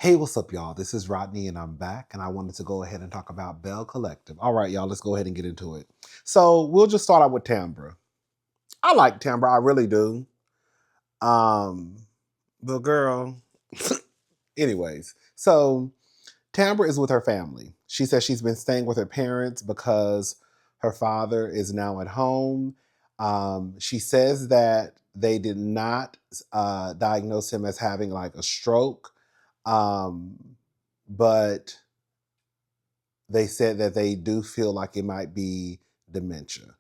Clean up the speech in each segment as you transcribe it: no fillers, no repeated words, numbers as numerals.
Hey, what's up, y'all? This is Rodney, and I'm back, and I wanted to go ahead and talk about Belle Collective. All right, y'all, let's go ahead and get into it. So we'll just start out with Tambra. I like Tambra, I really do. Um, but girl, anyways, so Tambra is with her family. She says she's been staying with her parents because her father is now at home. She says that they did not diagnose him as having like a stroke, um, but they said that they do feel like it might be dementia.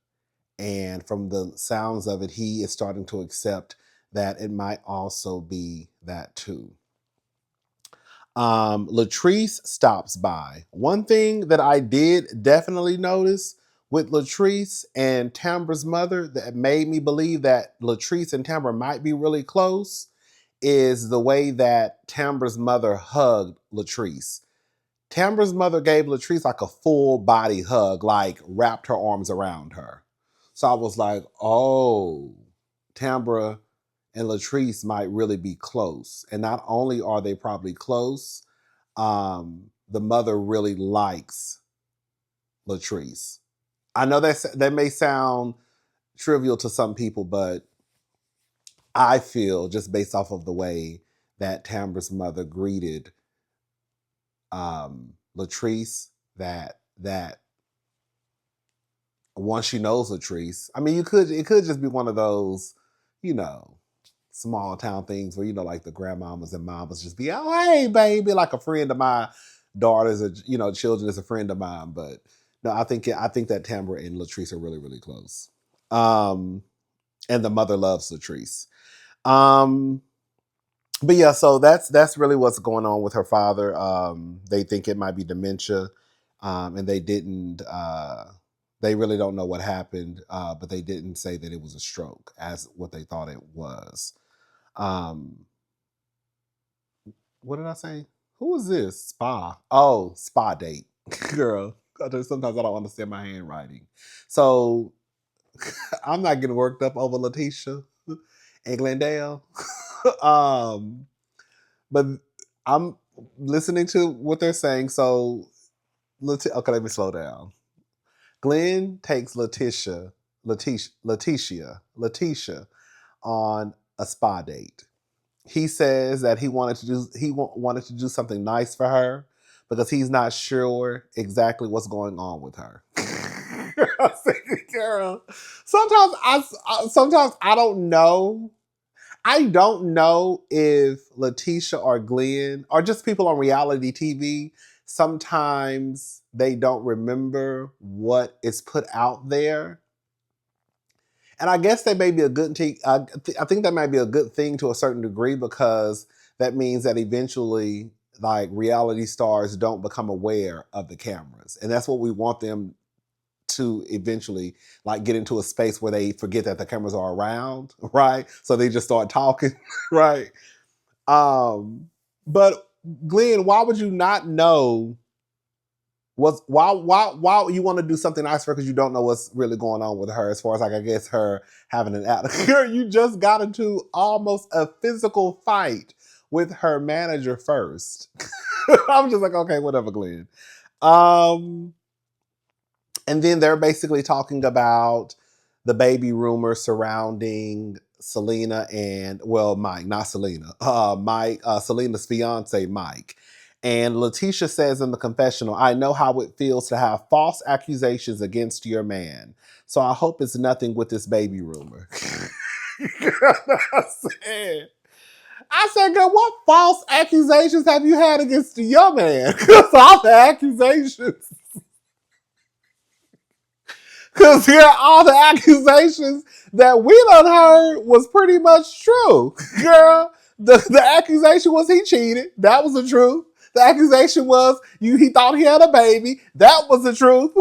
And from the sounds of it, he is starting to accept that it might also be that too. Latrice stops by. One thing that I did definitely notice with Latrice and Tambra's mother that made me believe that Latrice and Tambra might be really close is the way that Tambra's mother hugged Latrice. Tambra's mother gave Latrice like a full body hug, like wrapped her arms around her. So I was like, oh, Tambra and Latrice might really be close. And not only are they probably close, the mother really likes Latrice. I know that may sound trivial to some people, but I feel just based off of the way that Tambra's mother greeted Latrice that once she knows Latrice, I mean, it could just be one of those, you know, small town things where, you know, like the grandmamas and mamas just be, oh, hey, baby, like a friend of my daughters, or, you know, children is a friend of mine. But no, I think that Tambra and Latrice are really, really close. And the mother loves Latrice. Um, but yeah, so that's really what's going on with her father. They think it might be dementia, and they didn't. They really don't know what happened, but they didn't say that it was a stroke as what they thought it was. Um, what did I say? Who is this? Spa. Oh, spa date, girl. Sometimes I don't understand my handwriting, so I'm not getting worked up over Leticia and Glendale. um, but I'm listening to what they're saying. So, okay, let me slow down. Glenn takes Leticia on a spa date. He says that wanted to do something nice for her because he's not sure exactly what's going on with her. I said, girl, sometimes I don't know. I don't know if Leticia or Glenn or just people on reality TV, sometimes they don't remember what is put out there. And I guess that may be a good thing. I think that might be a good thing to a certain degree because that means that eventually, like reality stars don't become aware of the cameras. And that's what we want them to eventually like get into a space where they forget that the cameras are around, right? So they just start talking, right? But Glenn, why would you not know why you want to do something nice for her because you don't know what's really going on with her as far as like I guess her having an out. You just got into almost a physical fight with her manager first. I'm just like, okay, whatever, Glenn. Um, and then they're basically talking about the baby rumor surrounding Selena and, well, Mike, not Selena, Mike, Selena's fiance, Mike. And Leticia says in the confessional, I know how it feels to have false accusations against your man. So I hope it's nothing with this baby rumor. I said, girl, what false accusations have you had against your man? Because all the accusations. Because here, all the accusations that we done heard was pretty much true. Girl, the accusation was he cheated. That was the truth. The accusation was he thought he had a baby. That was the truth.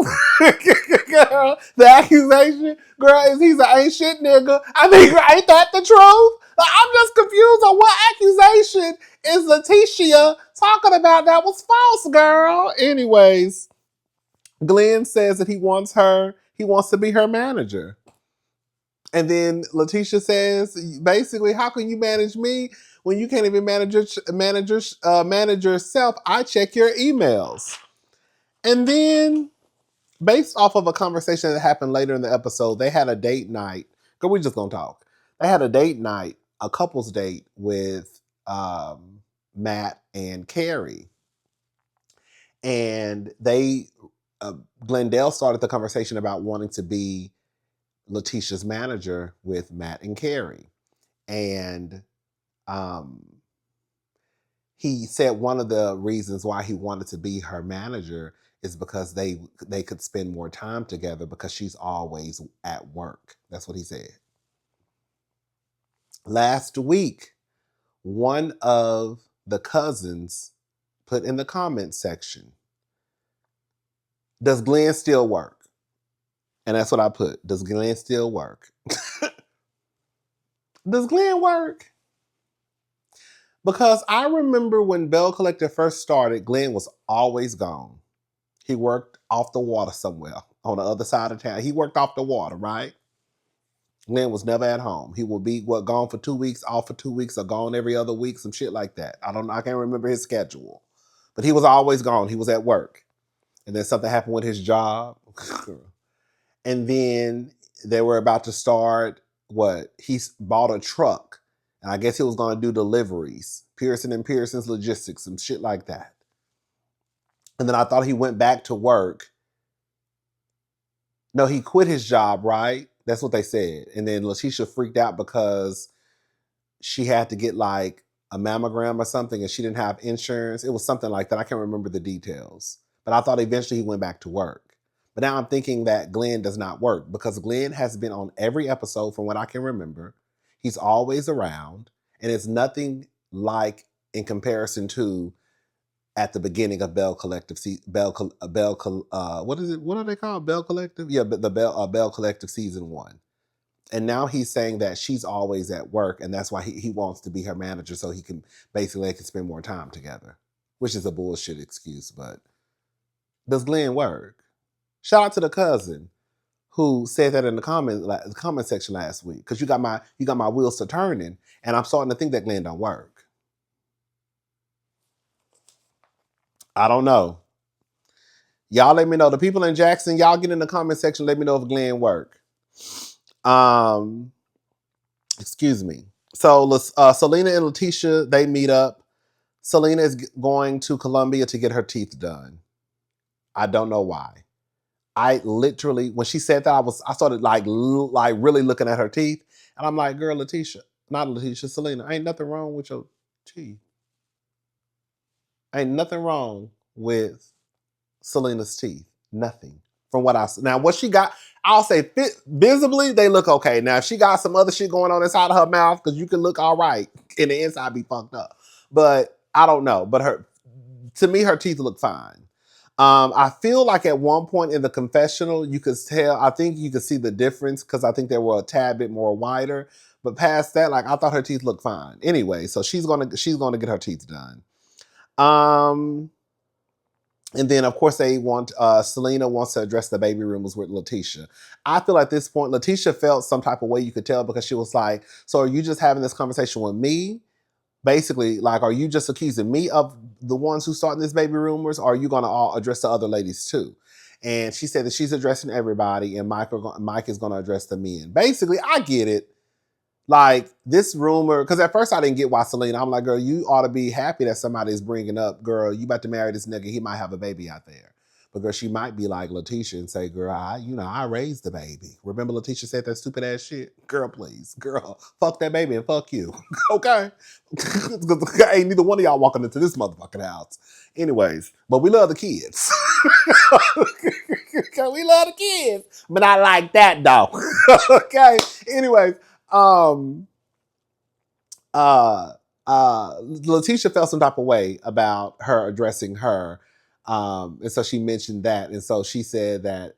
Girl, the accusation, girl, is he's an ain't shit nigga. I mean, ain't that the truth? Like, I'm just confused on what accusation is Leticia talking about that was false, girl. Anyways, Glenn says that he wants to be her manager. And then Leticia says, basically, how can you manage me When you can't even manage yourself, I check your emails. And then, based off of a conversation that happened later in the episode, they had a date night. Because we just gonna talk. They had a date night, a couple's date with Matt and Carrie. And Glendale started the conversation about wanting to be Leticia's manager with Matt and Carrie. And he said one of the reasons why he wanted to be her manager is because they could spend more time together because she's always at work. That's what he said. Last week, one of the cousins put in the comment section, does Glenn still work? And that's what I put. Does Glenn still work? Does Glenn work? Because I remember when Belle Collective first started, Glenn was always gone. He worked off the water somewhere on the other side of town. He worked off the water, right? Glenn was never at home. He would be gone for 2 weeks, off for 2 weeks, or gone every other week, some shit like that. I can't remember his schedule. But he was always gone. He was at work. And then something happened with his job. And then they were about to start he bought a truck. And I guess he was going to do deliveries. Pearson and Pearson's Logistics, some shit like that. And then I thought he went back to work. No, he quit his job, right? That's what they said. And then Leticia freaked out because she had to get like a mammogram or something and she didn't have insurance. It was something like that. I can't remember the details. But I thought eventually he went back to work. But now I'm thinking that Glenn does not work because Glenn has been on every episode from what I can remember. He's always around. And it's nothing like in comparison to at the beginning of Belle Collective, what is it? What are they called? Belle Collective? Yeah, the Belle Collective season 1. And now he's saying that she's always at work, and that's why he wants to be her manager so they can spend more time together, which is a bullshit excuse. But does Glenn work? Shout out to the cousin who said that in the comment section last week because you got my wheels to turning, and I'm starting to think that Glenn don't work. I don't know. Y'all let me know. The people in Jackson, y'all get in the comment section. Let me know if Glenn work. Excuse me. So Selena and Leticia, they meet up. Selena is going to Colombia to get her teeth done. I don't know why. I literally, when she said that, I started like really looking at her teeth. And I'm like, girl, Selena, ain't nothing wrong with your teeth. Ain't nothing wrong with Selena's teeth. Nothing. From what I see. Now, what she got, I'll say visibly, they look okay. Now, if she got some other shit going on inside of her mouth, because you can look all right and the inside be fucked up. But I don't know. But to me, her teeth look fine. I feel like at one point in the confessional, you could tell, I think you could see the difference because I think they were a tad bit more wider. But past that, like I thought her teeth looked fine. Anyway, so she's gonna get her teeth done. And then, of course, Selena wants to address the baby rumors with Leticia. I feel at this point, Leticia felt some type of way, you could tell, because she was like, so are you just having this conversation with me? Basically, like, are you just accusing me of the ones who started this baby rumors, or are you going to all address the other ladies too? And she said that she's addressing everybody, and Mike is going to address the men. Basically, I get it. Like, this rumor, because at first I didn't get why Selena, I'm like, girl, you ought to be happy that somebody's bringing up, girl, you about to marry this nigga, he might have a baby out there. But girl, she might be like Leticia and say, girl, I raised the baby. Remember Leticia said that stupid ass shit? Girl, please. Girl, fuck that baby and fuck you. Okay? Ain't neither one of y'all walking into this motherfucking house. Anyways, but we love the kids. We love the kids. But not like that, though. Okay? Anyways, Leticia felt some type of way about her addressing her. And so she mentioned that. And so she said that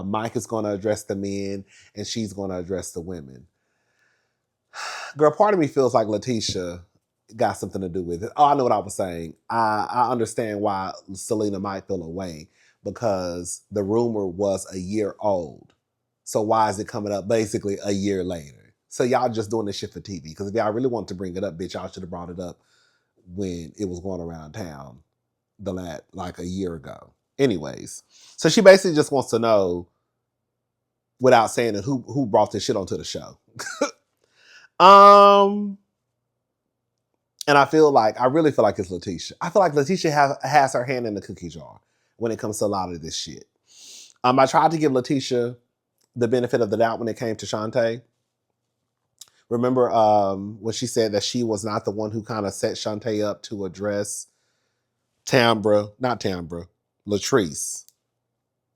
Mike is going to address the men and she's going to address the women. Girl, part of me feels like Leticia got something to do with it. Oh, I know what I was saying. I understand why Selena might feel away because the rumor was a year old. So why is it coming up basically a year later? So y'all just doing this shit for TV. Because if y'all really wanted to bring it up, bitch, y'all should have brought it up when it was going around town like a year ago. Anyways, so she basically just wants to know, without saying it, who brought this shit onto the show. And I really feel like it's Leticia. I feel like Leticia has her hand in the cookie jar when it comes to a lot of this shit. I tried to give Leticia the benefit of the doubt when it came to Shantae. Remember when she said that she was not the one who kind of set Shantae up to address Latrice.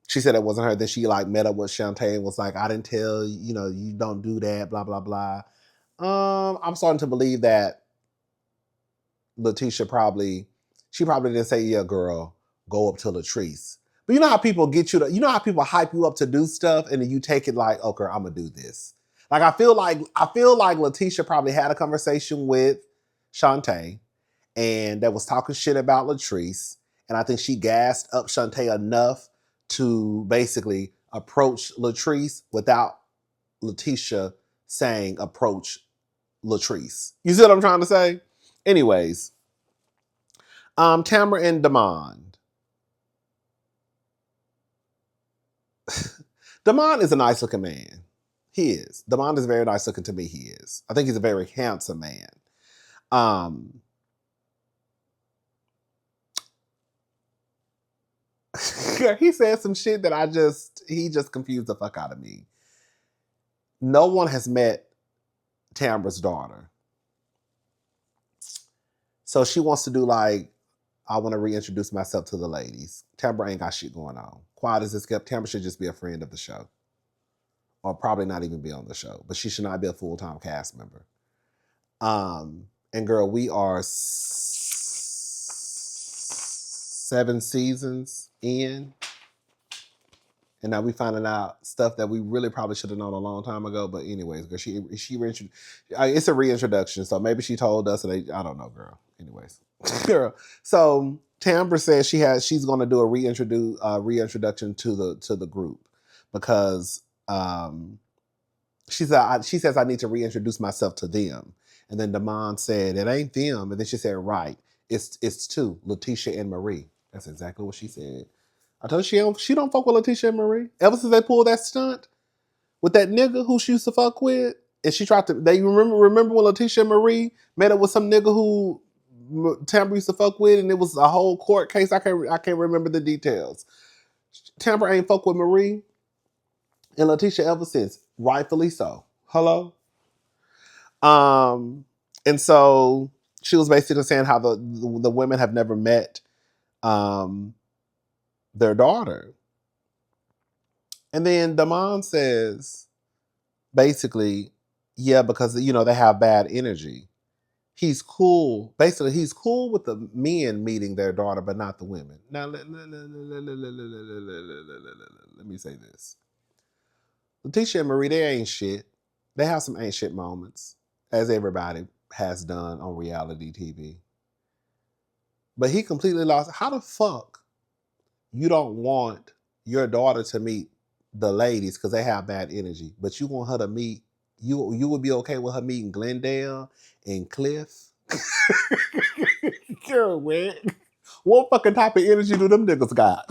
She said it wasn't her. Then she like met up with Shantae and was like, I didn't tell you don't do that, blah, blah, blah. I'm starting to believe that Leticia probably didn't say, yeah, girl, go up to Latrice. But you know how people how people hype you up to do stuff and then you take it like, okay, I'm gonna do this. Like I feel like Leticia probably had a conversation with Shantae and that was talking shit about Latrice. And I think she gassed up Shantae enough to basically approach Latrice without Leticia saying approach Latrice. You see what I'm trying to say? Anyways, Tamara and Damond. Damond is a nice looking man. He is. Damond is very nice looking to me. He is. I think he's a very handsome man. He said some shit that he just confused the fuck out of me. No one has met Tambra's daughter. So she wants to do like, I want to reintroduce myself to the ladies. Tambra ain't got shit going on. Quiet as it's kept, Tambra should just be a friend of the show. Or probably not even be on the show. But she should not be a full-time cast member. And girl, we are 7 seasons in. And now we finding out stuff that we really probably should have known a long time ago. But anyways, girl, it's a reintroduction. So maybe she told us, and I don't know, girl. Anyways, girl. So Tambra says she's going to do a reintroduction to the group because she says I need to reintroduce myself to them. And then Damond said it ain't them. And then she said, right, it's two, Leticia and Marie. That's exactly what she said. I told her she don't fuck with Leticia and Marie. Ever since they pulled that stunt with that nigga who she used to fuck with, and she tried to. They remember when Leticia and Marie met up with some nigga who Tambra used to fuck with, and it was a whole court case. I can't remember the details. Tambra ain't fuck with Marie and Leticia ever since, rightfully so. Hello. And so she was basically saying how the women have never met their daughter. And then Damond says, basically, yeah, because, they have bad energy. He's cool. Basically, he's cool with the men meeting their daughter, but not the women. Now, let me say this. Leticia and Marie, they ain't shit. They have some ain't shit moments, as everybody has done on reality TV. But he completely lost. How the fuck you don't want your daughter to meet the ladies because they have bad energy, but you want her to meet, you would be okay with her meeting Glendale and Cliff? Girl, man. What fucking type of energy do them niggas got?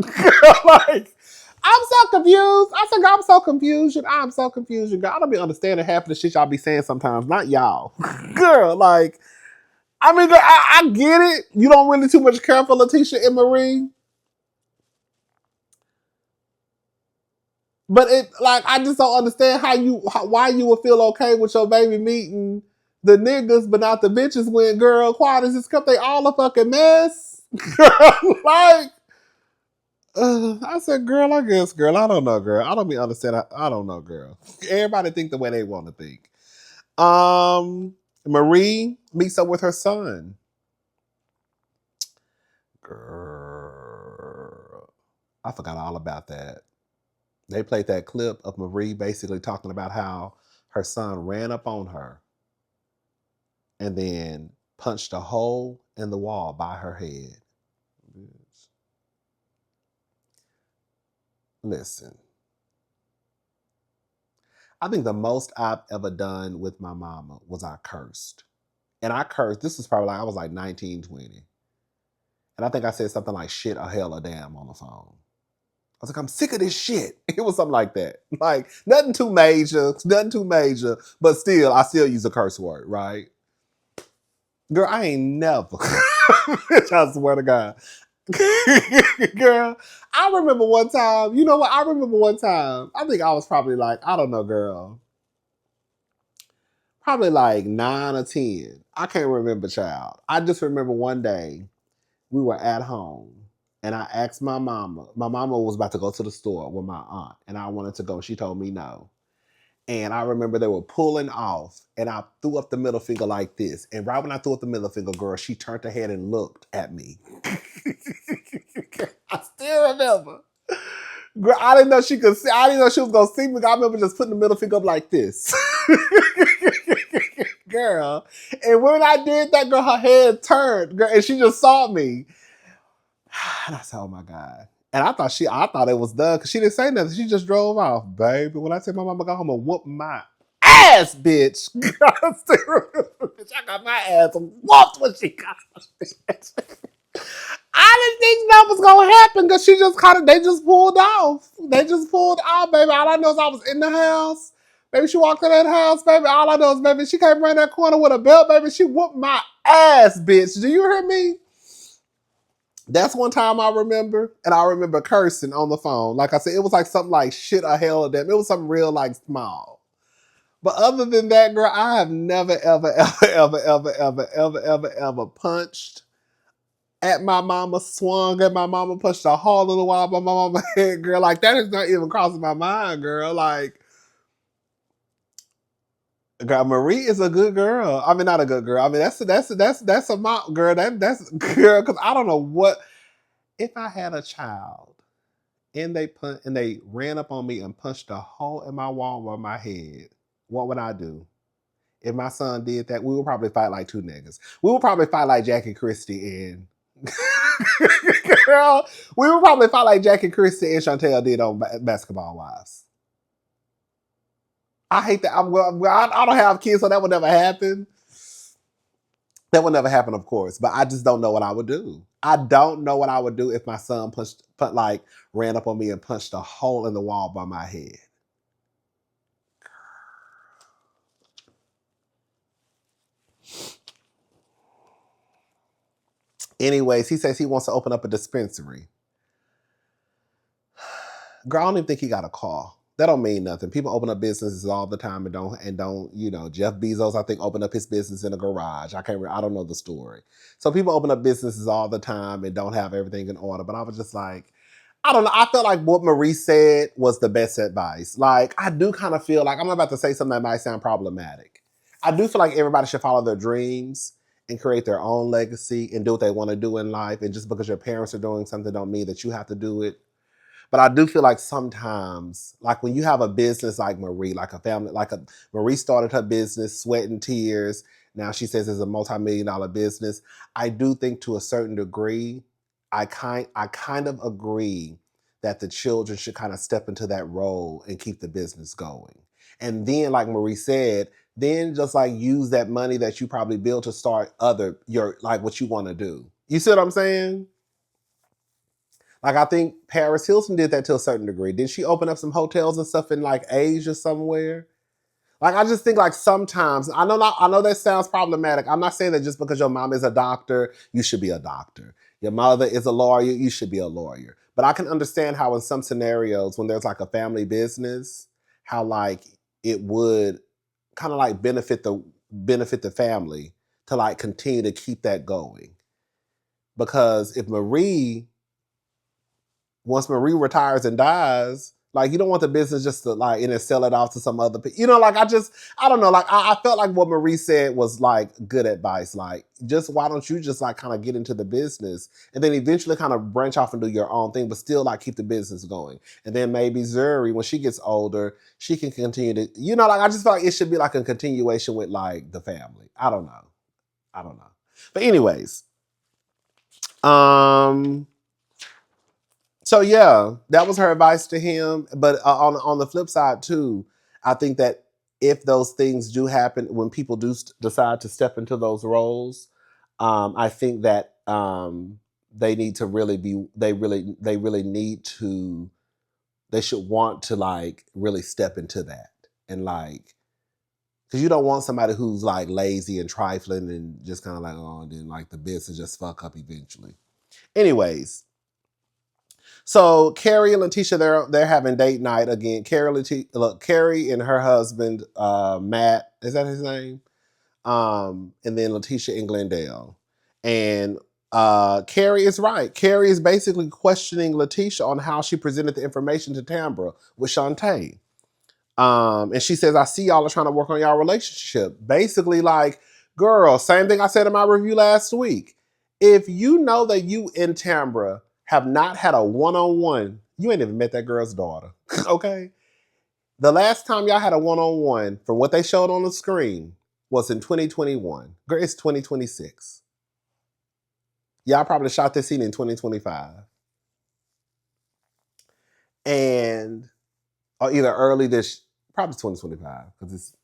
Like, I'm so confused. I'm so confused. I'm so confused. Girl, I don't be understanding half of the shit y'all be saying sometimes. Not y'all. Girl, like, I mean, I get it. You don't really too much care for Leticia and Marie. But I just don't understand why you would feel okay with your baby meeting the niggas, but not the bitches when, girl, quiet as this cup, they all a fucking mess. Like, I said, girl, I guess, girl, I don't know, girl. I don't be understand. I don't know, girl. Everybody think the way they want to think. Marie meets up with her son. Girl, I forgot all about that. They played that clip of Marie basically talking about how her son ran up on her and then punched a hole in the wall by her head. Listen, I think the most I've ever done with my mama was I cursed. And I cursed. This was probably like, I was like 19, 20. And I think I said something like shit or hell or damn on the phone. I was like, I'm sick of this shit. It was something like that. Like, nothing too major, but still, I still use a curse word, right? Girl, I ain't never. Bitch, I swear to God. Girl, I remember one time, you know what? I remember one time, I think I was probably like, I don't know, girl, probably like 9 or 10. I can't remember, child. I just remember one day we were at home and I asked my mama. My mama was about to go to the store with my aunt and I wanted to go. She told me no. And I remember they were pulling off and I threw up the middle finger like this. And right when I threw up the middle finger, girl, she turned her head and looked at me. I still remember. Girl, I didn't know she could see. I didn't know she was gonna see me. I remember just putting the middle finger up like this. Girl. And when I did that, girl, her head turned, girl, and she just saw me. And I said, oh my God. And I thought it was done because she didn't say nothing. She just drove off, baby. When I said my mama got home and whooped my ass, bitch. I still remember, bitch, I got my ass whooped when she got bitch. I didn't think that was gonna happen because they just pulled off. They just pulled off, baby. All I know is I was in the house. Baby, she walked in that house, baby. All I know is, baby, she came around that corner with a belt, baby. She whooped my ass, bitch. Do you hear me? That's one time I remember, and I remember cursing on the phone. Like I said, it was like something like shit or hell or damn. It was something real like small. But other than that, girl, I have never, ever, ever punched at my mama, swung at my mama, punched a hole in the wall by my mama head, girl. Like that is not even crossing my mind, girl. Like, girl, Marie is a good girl. I mean, not a good girl. I mean, that's a mom, girl. That's girl. Because I don't know what if I had a child and they ran up on me and punched a hole in my wall with my head. What would I do? If my son did that, we would probably fight like two niggas. We would probably fight like Jack and Christy and girl. We would probably fight like Jack and Christy and Chantel did on Basketball Wives. I hate that. I don't have kids, so that would never happen. That would never happen, of course. But I just don't know what I would do. I don't know what I would do if my son ran up on me and punched a hole in the wall by my head. Anyways, he says he wants to open up a dispensary. Girl, I don't even think he got a car. That don't mean nothing. People open up businesses all the time and don't, you know, Jeff Bezos, I think, opened up his business in a garage. I don't know the story. So people open up businesses all the time and don't have everything in order. But I was just like, I don't know. I felt like what Marie said was the best advice. Like, I do kind of feel like I'm about to say something that might sound problematic. I do feel like everybody should follow their dreams and create their own legacy and do what they want to do in life. And just because your parents are doing something don't mean that you have to do it. But I do feel like sometimes, like when you have a business like Marie, like a family, Marie started her business, sweat and tears. Now she says it's a multi-million-dollar business. I do think to a certain degree, I kind of agree that the children should kind of step into that role and keep the business going. And then, like Marie said, then just like use that money that you probably built to start what you want to do. You see what I'm saying? Like I think Paris Hilton did that to a certain degree. Did she open up some hotels and stuff in like Asia somewhere? Like I just think like sometimes I know that sounds problematic. I'm not saying that just because your mom is a doctor, you should be a doctor. Your mother is a lawyer, you should be a lawyer. But I can understand how in some scenarios when there's like a family business, how like it would kind of like benefit the family to like continue to keep that going. Because if once Marie retires and dies, like you don't want the business just to like and then sell it off to some other people. You know, like I don't know. Like I felt like what Marie said was like good advice. Like just why don't you just like kind of get into the business and then eventually kind of branch off and do your own thing, but still like keep the business going. And then maybe Zuri, when she gets older, she can continue to, you know, like I just feel like it should be like a continuation with like the family. I don't know. But anyways, so yeah, that was her advice to him. But on the flip side too, I think that if those things do happen, when people do decide to step into those roles, I think that they need to really be. They really need to. They should want to like really step into that and like, because you don't want somebody who's like lazy and trifling and just kind of like, oh, and then like the business just fuck up eventually. Anyways, so Carrie and Leticia, they're having date night again. Carrie and her husband, Matt, is that his name? And then Leticia and Glendale. And Carrie is right. Carrie is basically questioning Leticia on how she presented the information to Tambra with Shantae. And she says, I see y'all are trying to work on y'all relationship. Basically, like, girl, same thing I said in my review last week. If you know that you and Tambra have not had a one-on-one, you ain't even met that girl's daughter. Okay? The last time y'all had a one-on-one, from what they showed on the screen, was in 2021. Girl, it's 2026. Y'all probably shot this scene in 2025. And or either early this, probably 2025, because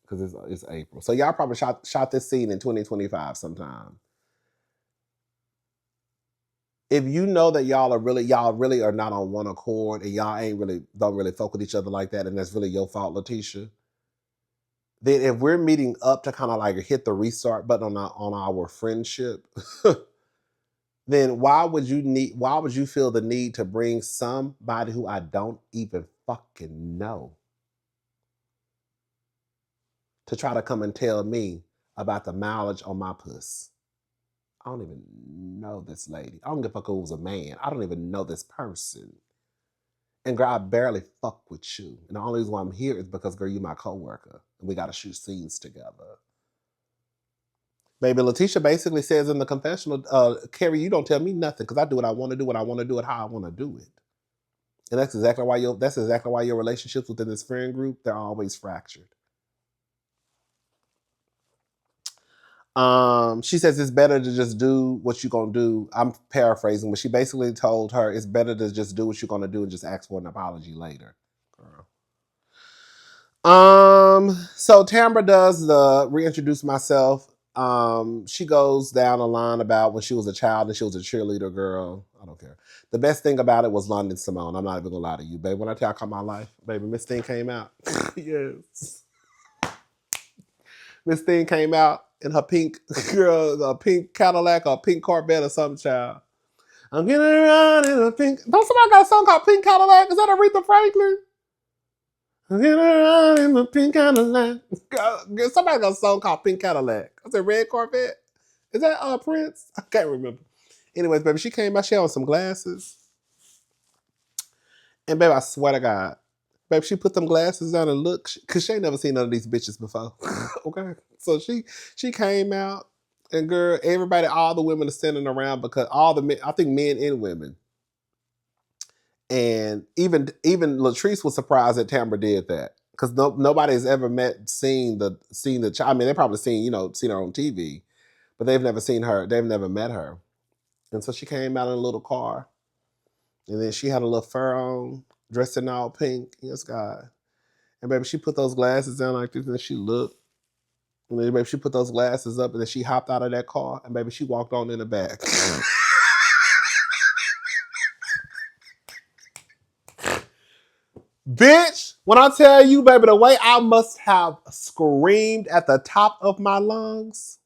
it's April. So y'all probably shot this scene in 2025 sometime. If you know that y'all really are not on one accord and y'all don't really fuck with each other like that, and that's really your fault, Leticia, then if we're meeting up to kind of like hit the restart button on our friendship, then why would you feel the need to bring somebody who I don't even fucking know to try to come and tell me about the mileage on my puss? I don't even know this lady. I don't give a fuck who was a man. I don't even know this person. And girl, I barely fuck with you. And the only reason why I'm here is because, girl, you my coworker. And we gotta shoot scenes together. Baby, Leticia basically says in the confessional, Carrie, you don't tell me nothing because I do what I want to do, when I want to do it, how I want to do it. And that's exactly why your relationships within this friend group, they're always fractured. She says it's better to just do what you're gonna do. I'm paraphrasing, but she basically told her it's better to just do what you're gonna do and just ask for an apology later. Girl. So Tamara does the reintroduce myself. She goes down a line about when she was a child and she was a cheerleader girl. I don't care. The best thing about it was London Simone. I'm not even gonna lie to you, baby. When I tell you I caught my life, baby, Miss Thing came out. Yes. Miss Thing came out in her pink girl, a pink Cadillac or a pink Corvette or some child. I'm getting around in a pink. Don't somebody got a song called Pink Cadillac? Is that Aretha Franklin? I'm getting around in the pink Cadillac. Somebody got a song called Pink Cadillac. I said Red Corvette. Is that Prince? I can't remember. Anyways, baby, she came out. She had on some glasses. And baby, I swear to God, baby, she put them glasses on and looked, because she ain't never seen none of these bitches before. Okay? So she came out, and girl, everybody, all the women are standing around because all the men, I think men and women, and even Latrice was surprised that Tamara did that. Because nobody's ever seen the child. I mean, they probably seen her on TV, but they've never seen her. They've never met her. And so she came out in a little car, and then she had a little fur on, dressed in all pink. Yes, God. And baby, she put those glasses down like this, and then she looked. And then baby, she put those glasses up, and then she hopped out of that car, and baby, she walked on in the back. Bitch, when I tell you, baby, the way I must have screamed at the top of my lungs.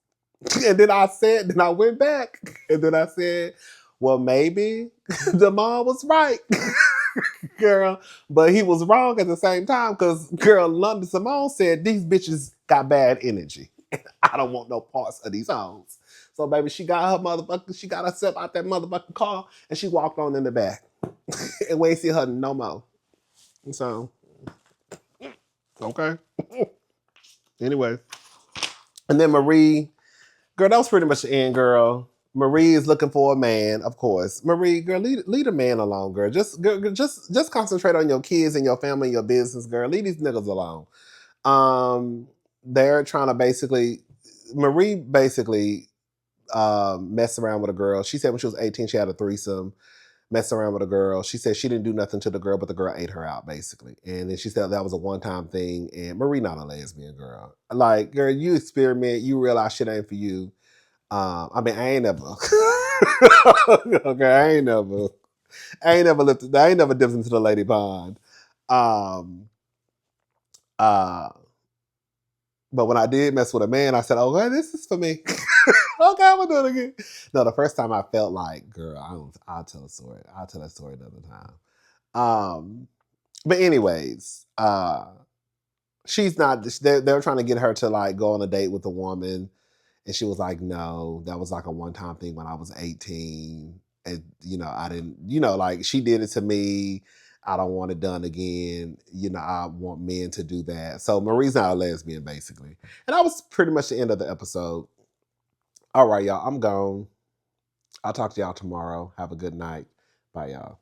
And then I went back. And then I said, well, maybe the mom was right. Girl. But he was wrong at the same time because, girl, London Simone said these bitches got bad energy. I don't want no parts of these hoes. So, baby, she got herself out that motherfucking car and she walked on in the back. And we ain't see her no more. So, okay. Anyway. And then Marie, girl, that was pretty much the end, girl. Marie is looking for a man, of course. Marie, girl, leave a man alone, girl. Just concentrate on your kids and your family and your business, girl. Leave these niggas alone. They're trying to Marie basically messed around with a girl. She said when she was 18, she had a threesome. messed around with a girl. She said she didn't do nothing to the girl, but the girl ate her out basically. And then she said that was a one-time thing. And Marie not a lesbian girl. Like, girl, you experiment, you realize shit ain't for you. I mean, I ain't never. Okay, I ain't never lifted. I ain't never dipped into the lady pond. Um, uh, but when I did mess with a man, I said, "Oh, well, this is for me." Okay, I'm gonna do it again. No, the first time I felt like, girl, I'll tell a story. I'll tell that story another time. But anyways, she's not. They're trying to get her to like go on a date with a woman, and she was like, "No, that was like a one-time thing when I was 18, and I didn't. Like she did it to me. I don't want it done again. I want men to do that." So Marie's not a lesbian, basically, and that was pretty much the end of the episode. All right, y'all. I'm gone. I'll talk to y'all tomorrow. Have a good night. Bye, y'all.